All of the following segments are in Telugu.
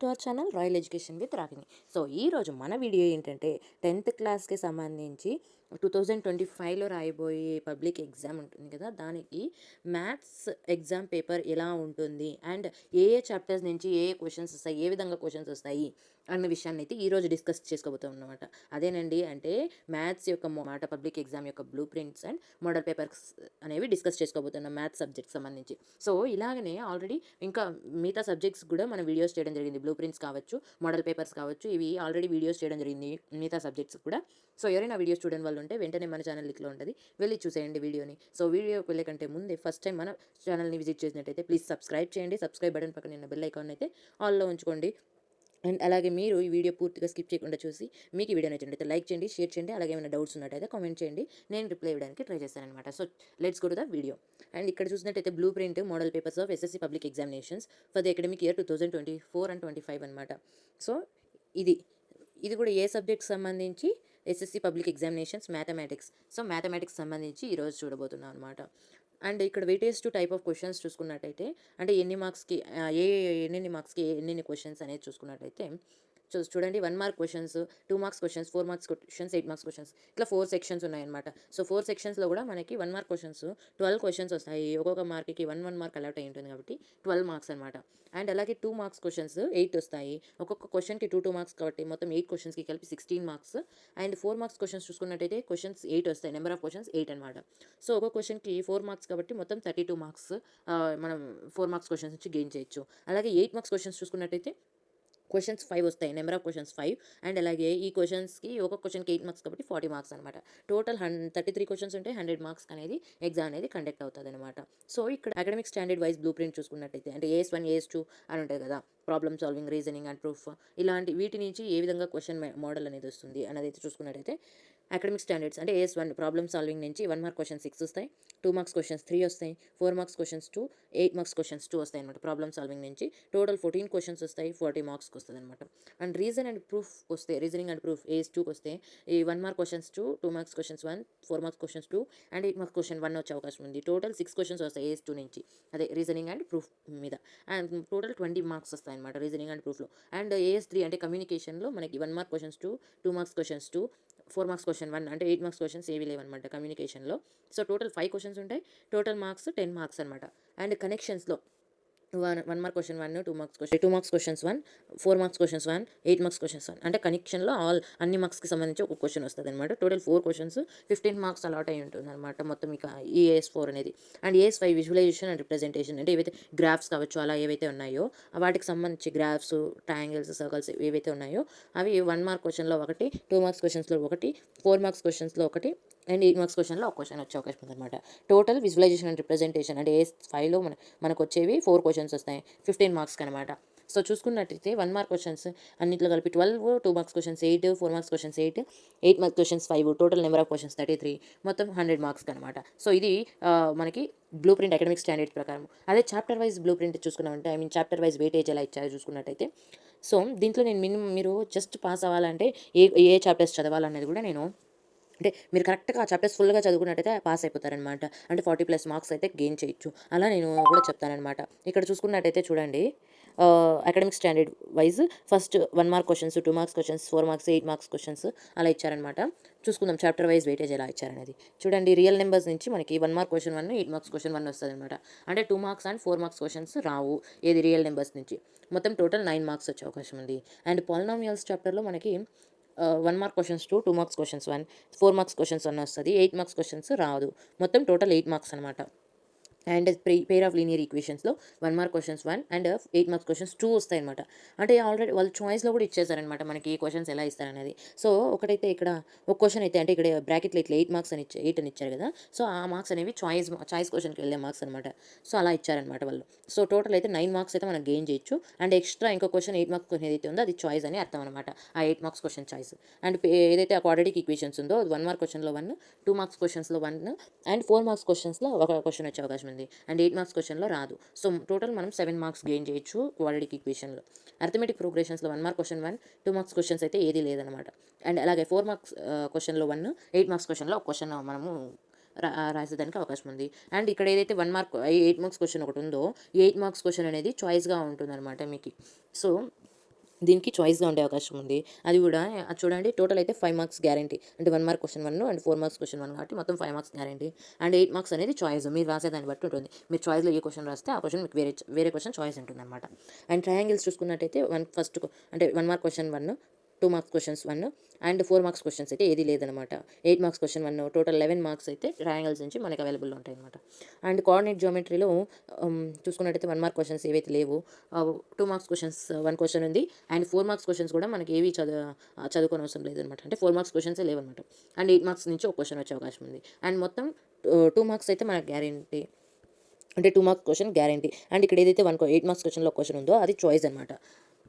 To our channel Royal Education with Ragini. So ఈరోజు మన వీడియో ఏంటంటే 10th క్లాస్కి సంబంధించి 2025లో రాయబోయే పబ్లిక్ ఎగ్జామ్ ఉంటుంది కదా, దానికి మ్యాథ్స్ ఎగ్జామ్ పేపర్ ఎలా ఉంటుంది అండ్ ఏ ఏ చాప్టర్స్ నుంచి ఏ ఏ క్వశ్చన్స్ వస్తాయి, ఏ విధంగా క్వశ్చన్స్ వస్తాయి అన్న విషయాన్ని అయితే ఈరోజు డిస్కస్ చేసుకోబోతాం అనమాట. అదేనండి, అంటే మ్యాథ్స్ యొక్క మాట పబ్లిక్ ఎగ్జామ్ యొక్క blue prints and model papers అనేవి డిస్కస్ చేసుకోబోతున్నాం మ్యాథ్స్ సబ్జెక్ట్ సంబంధించి. సో ఇలాగనే ఆల్రెడీ ఇంకా మిగతా సబ్జెక్ట్స్ కూడా మనం వీడియోస్ చేయడం జరిగింది. బ్లూ ప్రింట్స్ కావచ్చు, మోడల్ పేపర్స్ కావచ్చు, ఇవి ఆల్రెడీ వీడియోస్ చేయడం జరిగింది మిగతా సబ్జెక్ట్స్ కూడా. సో ఎవరైనా వీడియోస్ చూడని వాళ్ళు ఉంటే వెంటనే మన ఛానల్ లింక్లో ఉంటుంది, వెళ్ళి చూసేయండి వీడియోని. సో వీడియోకి వెళ్ళే కంటే ముందే ఫస్ట్ టైం మన ఛానల్ని విజిట్ చేసినట్టయితే ప్లీజ్ సబ్స్క్రైబ్ చేయండి. సబ్స్క్రైబ్ బటన్ పక్కన ఉన్న బెల్ ఐకాన్ అయితే ఆల్లో ఉంచుకోండి. అండ్ అలాగే మీరు ఈ వీడియో పూర్తిగా స్కిప్ చేయకుండా చూసి మీకు ఈ వీడియో నచ్చినట్టయితే లైక్ చేయండి, షేర్ చేయండి. అలాగే ఏమైనా డౌట్స్ ఉన్నట్టయితే కామెంట్ చేయండి, నేను రిప్లై ఇవ్వడానికి ట్రై చేస్తానమాట. So let's go to the video. And ఇక్కడ చూసినట్టయితే blueprint model papers of SSC public examinations for the academic year 2024 and 25 అనమాట. సో ఇది ఇది కూడా ఏ సబ్జెక్ట్ సంబంధించి SSC public examinations mathematics. So mathematics సంబంధించి ఈరోజు చూడబోతున్నాం అనమాట. అండ్ ఇక్కడ weightage to type of questions చూసుకున్నట్టయితే, అంటే ఎన్ని మార్క్స్కి ఎన్ని మార్క్స్కి ఎన్ని క్వశ్చన్స్ అనేది చూసుకున్నట్టయితే చూడండి, 1 mark questions, 2 marks questions, 4 marks questions, 8 marks questions, ఇట్లా 4 సెక్షన్స్ ఉన్నాయన్నమాట. సో 4 సెక్షన్స్లో కూడా మనకి 1 మార్క్ క్వశ్చన్స్ 12 క్వశ్చన్స్ వస్తాయి. ఒక్కొక్క మార్క్కి 1 మార్క్ అలాట్ అయి ఉంటుంది కాబట్టి 12 మార్క్స్ అనమాట. అండ్ అలాగే 2 మార్క్స్ క్వశ్చన్స్ 8 వస్తాయి. ఒక్కొక్క క్వశ్చన్కి 2 మార్క్స్ కాబట్టి మొత్తం 8 క్వశ్చన్స్కి కలిపి 16 మార్క్స్. అండ్ 4 మార్క్స్ క్వశ్చన్స్ చూసుకున్నట్టయితే క్వశ్చన్స్ 8 వస్తాయి. నెంబర్ ఆఫ్ క్వశ్చన్స్ 8 అనమాట. సో ఒక్కొక్క క్వశ్చన్కి 4 మార్క్స్ కాబట్టి మొత్తం 32 మార్క్స్ మనం 4 మార్క్స్ క్వశ్చన్స్ నుంచి గెయిన్ చేయొచ్చు. అలాగే 8 మార్క్స్ క్వశ్చన్స్ చూసుకున్నట్టయితే క్వశ్చన్స్ 5 వస్తాయి. Number of questions 5. అండ్ అలాగే ఈ క్వశ్చన్స్కి ఒక్కొక్క క్వశ్చన్కి 8 మార్క్స్ కాబట్టి 40 మార్క్స్ అనమాట. టోటల్ 33 క్వశ్చన్స్ ఉంటే 100 మార్క్స్ అనేది ఎగ్జామ్ అనేది కండక్ట్ అవుతుంది అనమాట. సో ఇక్కడ academic standard wise blue print చూసుకున్నట్టయితే, అంటే AS1 AS2 అని ఉంటుంది కదా, problem solving, reasoning and proof, ఇలాంటి వీటి నుంచి ఏ విధంగా క్వశ్చన్ మోడల్ అనేది వస్తుంది అనేది అయితే చూసుకున్నట్టయితే, అకాడమిక్ స్టాండర్డ్స్ అంటే AS1 ప్రాబ్లమ్ సాల్వింగ్ నుంచి 1 మార్క్ క్వశ్చన్ 6 వస్తాయి, 2 మార్క్స్ క్వశ్చన్స్ 3 వస్తాయి, 4 మార్క్స్ క్వశ్చన్స్ 2, 8 మార్క్స్ క్వశ్చన్స్ 2 వస్తాయి అనమాట. ప్రాబ్లమ్ సాల్వింగ్ నుంచి టోటల్ 14 క్వశ్చన్స్ వస్తాయి, 40 మార్క్స్కి వస్తుంది అనమాట. అండ్ రీజన్ అండ్ ప్రూఫ్ వస్తే, రీజనింగ్ అండ్ ప్రూఫ్ AS2కి వస్తే ఈ 1 mark questions 2, 2 marks questions 1, 4 marks questions 2 and 8 marks question 1 వచ్చే అవకాశం ఉంది. టోటల్ 6 క్వశ్చన్స్ వస్తాయి AS2 నుంచి, అదే రీజనింగ్ అండ్ ప్రూఫ్ మీద. అండ్ టోటల్ 20 మార్క్స్ వస్తాయి అనమాట రీజనింగ్ అండ్ ప్రూఫ్లో. అండ్ AS3 అంటే కమ్యూనికేషన్లో మనకి 1 mark questions 2, 2 marks questions 2, 4 marks question 1 అంటే 8 మార్క్స్ క్వశ్చన్స్ ఏవి లేవన్నమాట కమ్యూనికేషన్లో. సో టోటల్ 5 క్వశ్చన్స్ ఉంటాయి, టోటల్ మార్క్స్ 10 మార్క్స్ అనమాట. అండ్ కనెక్షన్స్లో 1 mark question 1, 2 marks question 2 marks questions 1, 4 marks questions 1, 8 marks questions 1 అంటే కనెక్షన్లో అన్ని మార్క్స్కి సంబంధించి ఒక క్వశ్చన్ వస్తుంది అనమాట. టోటల్ 4 క్వశ్చన్స్ 15 మార్క్స్ అలాట్ అయి ఉంటుంది అనమాట మొత్తం ఇక ఈ AS4 అనేది. And AS5 visualisation and representation, అంటే ఏవైతే గ్రాఫ్స్ కావచ్చు అలా ఏవైతే ఉన్నాయో వాటికి సంబంధించి గ్రాఫ్స్, ట్రయాంగిల్స్, సర్కిల్స్ ఏవైతే ఉన్నాయో అవి 1 మార్క్ క్వశ్చన్లో ఒకటి, 2 మార్క్స్ క్వశ్చన్స్లో ఒకటి, 4 మార్క్స్ క్వశ్చన్స్లో ఒకటి అండ్ 8 మార్క్స్ క్వశ్చన్లో ఒక క్వశ్చన్ వచ్చే అవకాశం ఉందన్నమాట. టోటల్ విజువలైజేషన్ అండ్ రిప్రజెంటేషన్ అంటే AS5లో మనకు వచ్చేవి 4 క్వశ్చన్స్ వస్తాయి 15 మార్క్స్కి అనమాట. సో చూసుకున్నట్టయితే 1 మార్క్ క్వశ్చన్స్ అన్నింటిలో కలిపి 12, 2 marks questions 8, 4 marks questions 8, 8 marks questions 5, total number of questions 33, మొత్తం 100 మార్క్స్కి అనమాట. సో ఇది మనకి బ్లూ ప్రింట్ అకాడమిక్ స్టాండర్డ్స్ ప్రకారం. అదే చాప్టర్ వైజ్ బ్లూ ప్రింట్ చూసుకున్నామంటే, చాప్టర్ వైజ్ వెయిటేజ్ ఎలా ఇచ్చారో చూసుకున్నట్టయితే, సో దీంట్లో నేను మీరు జస్ట్ పాస్ అవ్వాలంటే ఏ ఏ చాప్టర్స్ చదవాలనేది కూడా నేను, అంటే మీరు కరెక్ట్గా ఆ చాప్టర్స్ ఫుల్గా చదువుకున్నట్టయితే పాస్ అయిపోతారనమాట. అంటే 40+ మార్క్స్ అయితే గెయిన్ చేయొచ్చు. అలా నేను కూడా చెప్తానమాట. ఇక్కడ చూసుకున్నట్టయితే చూడండి, academic standard wise first 1 mark questions, 2 marks questions, 4 marks, 8 marks questions అలా ఇచ్చారనమాట. చూసుకుందాం చాప్టర్ వైజ్ వెయిటేజ్ ఎలా ఇచ్చారనేది. చూడండి, రియల్ నెంబర్స్ నుంచి మనకి 1 మార్క్ క్వశ్చన్ 1, 8 మార్క్స్ క్వశ్చన్ 1 వస్తుంది అనమాట. అంటే 2 మార్క్స్ అండ్ 4 మార్క్స్ క్వశ్చన్స్ రావు ఏది రియల్ నెంబర్స్ నుంచి. మొత్తం టోటల్ 9 మార్క్స్ వచ్చే అవకాశం ఉంది. అండ్ పాలినామియల్స్ చాప్టర్లో మనకి 1 mark questions 2, 2 marks questions 1, 4 marks questions 1 వస్తుంది, 8 మార్క్స్ క్వశ్చన్స్ రాదు. మొత్తం టోటల్ 8 మార్క్స్ అనమాట. అండ్ పెయిర్ ఆఫ్ లీనియర్ ఈక్వేషన్స్లో 1 mark questions 1 and 8 marks questions 2 వస్తాయి అనమాట. అంటే ఆల్రెడీ వాళ్ళు చాయిస్లో కూడా ఇచ్చేసారనమాట మనకి ఈ క్వశ్చన్స్ ఎలా ఇస్తారనేది. సో ఒకటైతే ఇక్కడ ఒక క్వశ్చన్ అయితే, అంటే ఇక్కడ బ్రాకెట్లో ఇట్లా 8 మార్క్స్ అని 8 అని ఇచ్చారు కదా, సో ఆ మార్క్స్ అనేవి చాయిస్ క్వశ్చన్కి వెళ్ళే మార్క్స్ అనమాట. సో అలా ఇచ్చారనమాట వాళ్ళు. సో టోటల్ అయితే 9 మార్క్స్ అయితే మనం గెయిన్ చేయొచ్చు. అండ్ ఎక్స్ట్రా ఇంకో క్వశ్చన్ 8 మార్క్స్ క్వశ్చన్ ఏదైతే ఉందో అది చాయిస్ అని అర్థం అనమాట. ఆ 8 మార్క్స్ క్వశ్చన్ చాయిస్. అండ్ ఏదైతే ఆ క్వాడ్రాటిక్ ఈక్వేషన్స్ ఉందో 1 మార్క్ క్వశ్చన్లో 1, 2 మార్క్స్ క్వశ్చన్స్లో 1 అండ్ 4 మార్క్స్ క్వశ్చన్స్లో ఒక క్వశ్చన్ వచ్చే అవకాశం ఉంది. అండ్ 8 మార్క్స్ క్వశ్చన్లో రాదు. సో టోటల్ మనం 7 మార్క్స్ గెయిన్ చేయొచ్చు క్వాడ్రాటిక్ ఈక్వేషన్లో. అర్థమెటిక్ ప్రోగ్రెషన్స్లో 1 మార్క్ క్వశ్చన్ 1, 2 మార్క్స్ క్వశ్చన్స్ అయితే ఏది లేదనమాట. అండ్ అలాగే 4 మార్క్స్ క్వశ్చన్లో 1, 8 మార్క్స్ క్వశ్చన్లో ఒక క్వశ్చన్ మనము రాసేదానికి అవకాశం ఉంది. అండ్ ఇక్కడ ఏదైతే 1 మార్క్ 8 మార్క్స్ క్వశ్చన్ ఒకటి ఉందో, 8 మార్క్స్ క్వశ్చన్ అనేది చాయిస్గా ఉంటుందన్నమాట మీకు. సో దీనికి చాయిస్గా ఉండే అవకాశం ఉంది. అది కూడా చూడండి, టోటల్ అయితే 5 మార్క్స్ గ్యారంటీ. అంటే 1 mark question 1 and 4 marks question 1 కాబట్టి మొత్తం 5 మార్క్స్ గ్యారంటీ. అండ్ 8 మార్క్స్ అనేది చాయిస్. మీరు రాసేదాన్ని బట్టి ఉంటుంది. మీరు చాయిస్లో ఏ క్వెషన్ రాస్తే ఆ క్వెషన్ మీకు వేరే క్వెషన్ చాయిస్ ఉంటుందన్నమాట. అండ్ ట్రయాంగిల్స్ చూసుకున్నట్టయితే అంటే 1 mark question 1, 2 marks questions 1 and 4 marks questions అయితే ఏది లేదనమాట. 8 మార్క్స్ క్వెషన్ 1, టోటల్ 11 మార్క్స్ అయితే ట్రయాంగిల్స్ నుంచి మనకి అవైలబుల్ ఉంటాయి అనమాట. అండ్ కోఆర్డినేట్ జియోమెట్రీలో చూసుకున్నట్టయితే 1 మార్క్ క్వెషన్స్ ఏవైతే లేవు, 2 మార్క్స్ క్వెషన్స్ 1 క్వెషన్ ఉంది. అండ్ 4 మార్క్స్ క్వెషన్స్ కూడా మనకి ఏవి చదువుకోని అవసరం లేదనమాట. అంటే 4 మార్క్స్ క్వెషన్సే లేవనమాట. అండ్ 8 మార్క్స్ నుంచి ఒక క్వెషన్ వచ్చే అవకాశం ఉంది. అండ్ మొత్తం 2 మార్క్స్ అయితే మనకు గ్యారెంటీ. అంటే 2 మార్క్స్ క్వెషన్ గ్యారంటీ. అండ్ ఇక్కడ ఏదైతే 8 మార్క్స్ క్వెషన్లో క్వెషన్ ఉందో అది చాయిస్ అనమాట.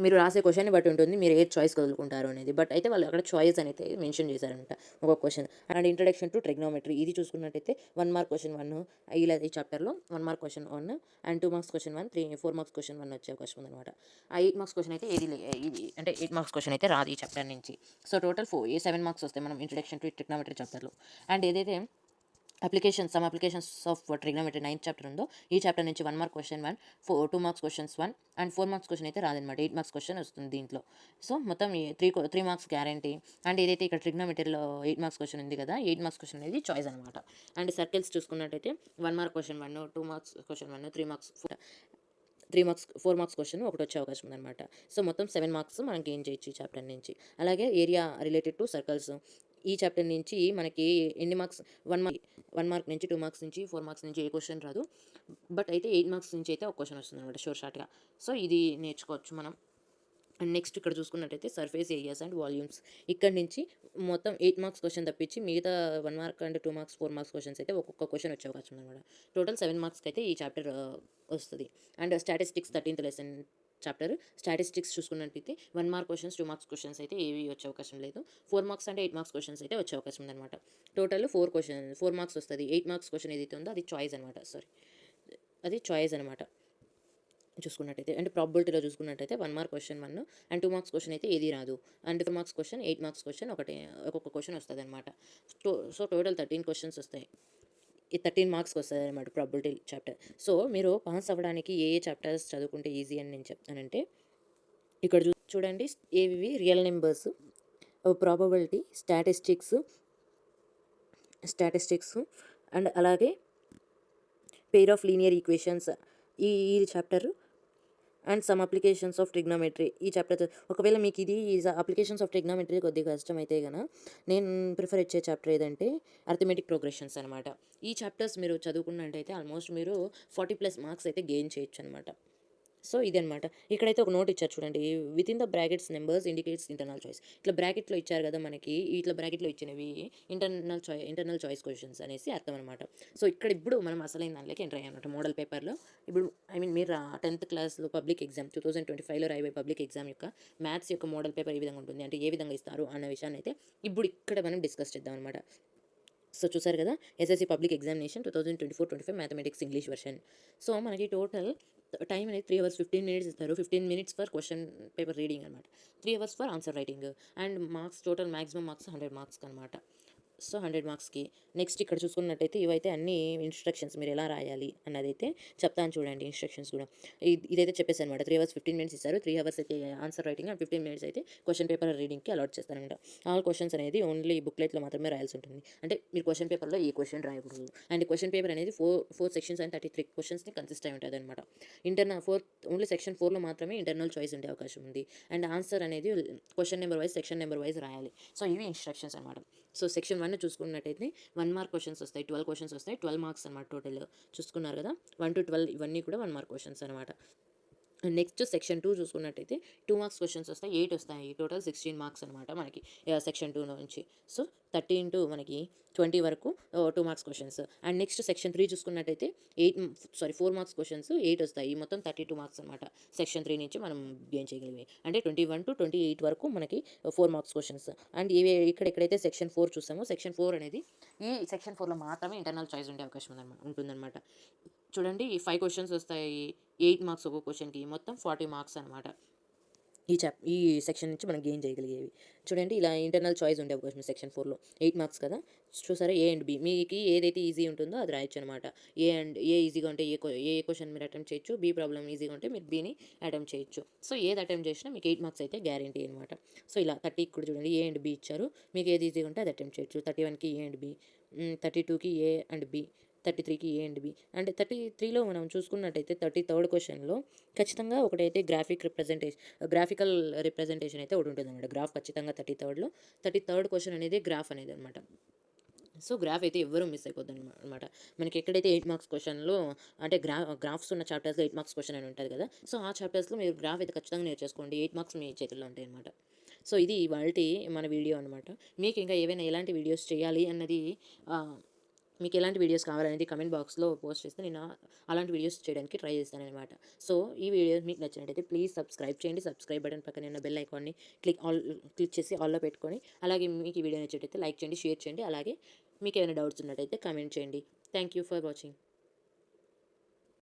మీరు రాసే క్వెషన్ని బట్టి ఉంటుంది మీరు ఏ చాయిస్ వదులుకుంటారు అనేది. బట్ అయితే వాళ్ళు అక్కడ చాయిస్ అనేది మెన్షన్ చేశారంట ఒక question. And introduction to trigonometry ఇది చూసుకున్నట్టయితే 1 మార్క్ క్వెషన్ 1 ఇలా ఈ చాప్టర్లో 1 mark question 1 and 2 marks question 1, 4 marks question 1 వచ్చే అవకాశం ఉందన్నమాట. ఆ 8 మార్క్స్ క్వెషన్ అయితే ఇది అంటే 8 మార్క్స్ క్వెషన్ అయితే రాదు ఈ చాప్టర్ నుంచి. సో టోటల్ 7 మార్క్స్ వస్తాయి మనం ఇంట్రడక్షన్ టు ట్రిగ్నోమెట్రీ చాప్టర్లో. అండ్ ఏదైతే some applications of trigonometry 9th chapter ఉందో ఈ చాప్టర్ నుంచి 1 mark question 1, 2 marks questions 1 and 4 marks question అయితే రాదనమాట. 8 మార్క్స్ క్వెషన్ వస్తుంది దీంట్లో. సో మొత్తం 3 మార్క్స్ గ్యారంటీ. అండ్ ఏదైతే ఇక్కడ ట్రిగ్నోమెట్రీలో 8 మార్క్స్ క్వెషన్ ఉంది కదా, 8 మార్క్స్ క్వెషన్ అనేది చాయిస్ అనమాట. అండ్ సర్కిల్స్ చూసుకున్నట్టయితే 1 mark question 1, 2 marks question 1, 4 marks question ఒకటి వచ్చే అవకాశం ఉందన్నమాట. సో మొత్తం 7 మార్క్స్ మనం గెయిన్ చేయొచ్చు ఈ చాప్టర్ నుంచి. అలాగే ఏరియా రిలేటెడ్ టు సర్కిల్స్ ఈ చాప్టర్ నుంచి మనకి ఎన్ని మార్క్స్ 1 మార్క్ నుంచి 2 మార్క్స్ నుంచి 4 మార్క్స్ నుంచి ఏ క్వెషన్ రాదు. బట్ అయితే 8 మార్క్స్ నుంచి అయితే ఒక క్వెషన్ వస్తుంది అనమాట షార్ట్గా. సో ఇది నేర్చుకోవచ్చు మనం. అండ్ నెక్స్ట్ ఇక్కడ చూసుకున్నట్టయితే సర్ఫేస్ ఏరియాస్ అండ్ వాల్యూమ్స్ ఇక్కడ నుంచి మొత్తం 8 మార్క్స్ క్వెషన్ తప్పించి మిగతా 1 mark and 2 marks 4 marks questions అయితే ఒక్కొక్క క్వెషన్ వచ్చే అవకాశం అనమాట. టోటల్ 7 మార్క్స్కి అయితే ఈ చాప్టర్ వస్తుంది. And statistics 13th lesson chapter statistics చూసుకున్నట్టయితే 1 మార్క్ క్వెషన్స్ 2 మార్క్స్ క్వెషన్స్ అయితే ఏవి వచ్చే అవకాశం లేదు. 4 మార్క్స్ అండ్ 8 మార్క్స్ క్వెషన్స్ అయితే వచ్చే అవకాశం ఉందన్నమాట. టోటల్ 4 మార్క్స్ వస్తుంది. 8 మార్క్స్ క్వెషన్ ఏదైతే ఉందో అది చాయిస్ అనమాట. అది చాయిస్ అనమాట చూసుకున్నట్టయితే. అంటే ప్రాబిలిటీలో చూసుకున్నట్టయితే 1 mark question 1 and 2 marks question అయితే ఏది రాదు. And 4 marks question 8 marks question ఒక్కొక్క క్వెషన్ వస్తుంది అనమాట. సో టోటల్ 13 క్వెషన్స్ వస్తాయి. ఈ 13 మార్క్స్కి వస్తుంది అనమాట ప్రాబిలిటీ చాప్టర్. సో మీరు పాస్ అవ్వడానికి ఏ చాప్టర్స్ చదువుకుంటే ఈజీ అని నేను చెప్తానంటే ఇక్కడ చూడండి, ఏవి real numbers, probability, statistics and అలాగే పెయిర్ ఆఫ్ లీనియర్ ఈక్వేషన్స్ ఈ chapter and some applications of trigonometry ఈ చాప్టర్. ఒకవేళ మీకు ఇది అప్లికేషన్స్ ఆఫ్ ట్రిగ్నోమెట్రీ కొద్దిగా కష్టం అయితే కనుక నేను ప్రిఫర్ ఇచ్చే చాప్టర్ ఏదంటే అర్థమెటిక్ ప్రోగ్రెషన్స్ అనమాట. ఈ చాప్టర్స్ మీరు చదువుకున్నట్టయితే ఆల్మోస్ట్ మీరు 40+ మార్క్స్ అయితే గెయిన్ చేయొచ్చు అనమాట. సో ఇదనమాట. ఇక్కడైతే ఒక నోట్ ఇచ్చారు చూడండి, with in the brackets numbers indicates internal choice. ఇట్లా బ్రాకెట్లో ఇచ్చారు కదా మనకి, ఇట్లా బ్రాకెట్లో ఇచ్చినవి ఇంటర్నల్ చాయిస్ క్వశ్చన్స్ అనేసి అర్థం అనమాట. సో ఇప్పుడు మనం అసలైన దాంట్లోకి ఎంటర్ అయ్యామన్నమాట. మోడల్ పేపర్లో ఇప్పుడు మీరు 10th క్లాస్లో పబ్లిక్ ఎగ్జామ్ 2025లో రాయబోయే పబ్లిక్ ఎగ్జామ్ యొక్క మ్యాథ్స్ యొక్క మోడల్ పేపర్ ఏ విధంగా ఉంటుంది, అంటే ఏ విధంగా ఇస్తారు అన్న విషయాన్ని అయితే ఇక్కడ మనం డిస్కస్ చేద్దాం అనమాట. సో చూసారు కదా, SSC public examination 2024-25 mathematics English version. So మనకి టోటల్ టైం అనేది 3 hours 15 minutes ఇస్తారు. 15 minutes for question paper reading అనమాట, 3 hours for answer writing. And marks total maximum marks 100 మార్క్స్కి అనమాట. సో 100 మార్క్స్కి. నెక్స్ట్ ఇక్కడ చూసుకున్నట్టయితే ఇవైతే అన్ని ఇన్స్ట్రక్షన్స్ మీరు ఎలా రాయాలి అన్నది అయితే చెప్తాను చూడండి. ఇన్స్ట్రక్షన్స్ కూడా ఇదైతే చెప్పేసి అనమాట. 3 hours 15 minutes ఇస్తారు. 3 hours అయితే ఆన్సర్ రైటింగ్ అండ్ 15 minutes అయితే క్వశ్చన్ పేపర్ రీడింగ్కి అలాట్ చేస్తారనమాట. ఆల్ క్వశ్చన్స్ అనేది ఓన్లీ బుక్లెట్లో మాత్రమే రాయాల్సి ఉంటుంది. అంటే మీరు క్వశ్చన్ పేపర్లో ఏ క్వశ్చన్ రాయకూడదు. అండ్ క్వశ్చన్ పేపర్ అనేది 4 సెక్షన్స్ అండ్ 33 క్వశ్చన్స్ని కన్సిస్ట్ అయి ఉంటుంది అనమాట. ఓన్లీ సెక్షన్ 4లో మాత్రమే ఇంటర్నల్ చాయిస్ ఉండే అవకాశం ఉంది. అండ్ ఆన్సర్ అనేది question number wise section number wise రాయాలి. సో ఇవి ఇన్స్ట్రక్షన్స్ అనమాట. సో సెక్షన్ 1 చూసుకున్నట్టయితే 1 మార్క్ క్వశ్చన్స్ వస్తాయి, 12 క్వశ్చన్స్ వస్తాయి, 12 మార్క్స్ అనమాట. టోటల్ చూసుకున్నారు కదా, 1 to 12 ఇవన్నీ కూడా 1 మార్క్ క్వశ్చన్స్ అనమాట. నెక్స్ట్ సెక్షన్ 2 చూసుకున్నట్టయితే 2 మార్క్స్ క్వశ్చన్స్ వస్తాయి, 8 వస్తాయి. టోటల్ 16 మార్క్స్ అనమాట మనకి సెక్షన్ 2 నుంచి. సో 13 to మనకి 20 వరకు 2 marks questions. And next section 3 చూసుకున్నట్టయితే 4 మార్క్స్ క్వశ్చన్స్ 8 వస్తాయి. మొత్తం 32 మార్క్స్ అనమాట సెక్షన్ 3 నుంచి మనం గెయిన్ చేయగలిగి. అంటే 21 to 28 వరకు మనకి 4 మార్క్స్ క్వశ్చన్స్. అండ్ ఎక్కడైతే సెక్షన్ 4 చూస్తామో సెక్షన్ 4 అనేది ఈ సెక్షన్ 4లో మాత్రమే ఇంటర్నల్ చాయిస్ ఉండే అవకాశం ఉంటుందన్నమాట. చూడండి, ఈ 5 క్వశ్చన్స్ వస్తాయి, 8 మార్క్స్ ఒక క్వశ్చన్కి, మొత్తం 40 మార్క్స్ అనమాట. ఈ సెక్షన్ నుంచి మనం గెయిన్ చేయగలిగేవి. చూడండి ఇలా ఇంటర్నల్ చాయిస్ ఉండే అవకాశం సెక్షన్ 4లో 8 మార్క్స్ కదా! చూసారా ఏ అండ్ బి. మీకు ఏదైతే ఈజీ ఉంటుందో అది రాయొచ్చనమాట. ఏ ఈజీగా ఉంటే ఏ క్వెషన్ మీరు అటెంప్ట్ చేయొచ్చు. బి ప్రాబ్లమ్ ఈజీగా ఉంటే మీరు బిని అటెంప్ట్ చేయొచ్చు. సో ఏది అటెంప్ట్ చేసినా మీకు 8 మార్క్స్ అయితే గ్యారంటీ అనమాట. సో ఇలా 30కి కూడా చూడండి ఏ అండ్ బి ఇచ్చారు. మీకు ఏది ఈజీగా ఉంటే అది అటెంప్ట్ చేయొచ్చు. 31కి ఏ అండ్ బి, 32కి ఏ అండ్ బి, 33కి ఏ అండ్ బి. అంటే 33లో మనం చూసుకున్నట్టయితే 33rd క్వెషన్‌లో ఖచ్చితంగా ఒకటైతే గ్రాఫికల్ రిప్రజెంటేషన్ అయితే ఒకటి ఉంటుందన్నమాట. గ్రాఫ్ ఖచ్చితంగా 33rd క్వెషన్ అనేది గ్రాఫ్ అనేది అనమాట. సో గ్రాఫ్ అయితే ఎవ్వరూ మిస్ అయిపోద్దు అనమాట. మనకి ఎక్కడైతే 8 మార్క్స్ క్వెషన్‌లో అంటే గ్రాఫ్స్ ఉన్న చాప్టర్స్‌లో 8 మార్క్స్ క్వెషన్ అని ఉంటుంది కదా! సో ఆ చాప్టర్స్‌లో మీరు గ్రాఫ్ అయితే ఖచ్చితంగా నేర్చేసుకోండి. 8 మార్క్స్ మీ చేతుల్లో ఉంటాయన్నమాట. సో ఇది ఇవాల్టి మన వీడియో అనమాట. మీకు ఇంకా ఏవైనా ఎలాంటి వీడియోస్ చేయాలి అన్నది ఆహ్, మీకు ఎలాంటి వీడియోస్ కావాలనేది కమెంట్ బాక్స్‌లో పోస్ట్ చేస్తే నేను అలాంటి వీడియోస్ చేయడానికి ట్రై చేస్తాననమాట. సో ఈ వీడియో మీకు నచ్చినట్టయితే ప్లీజ్ సబ్స్క్రైబ్ చేయండి. సబ్స్క్రైబ్ బటన్ పక్కనే ఉన్న బెల్ ఐకాన్‌ని క్లిక్ చేసి ఆల్‌లో పెట్టుకొని, అలాగే మీకు ఈ వీడియో నచ్చినట్టయితే లైక్ చేయండి, షేర్ చేయండి. అలాగే మీకు ఏమైనా డౌట్స్ ఉన్నట్టయితే కామెంట్ చేయండి. Thank you for watching.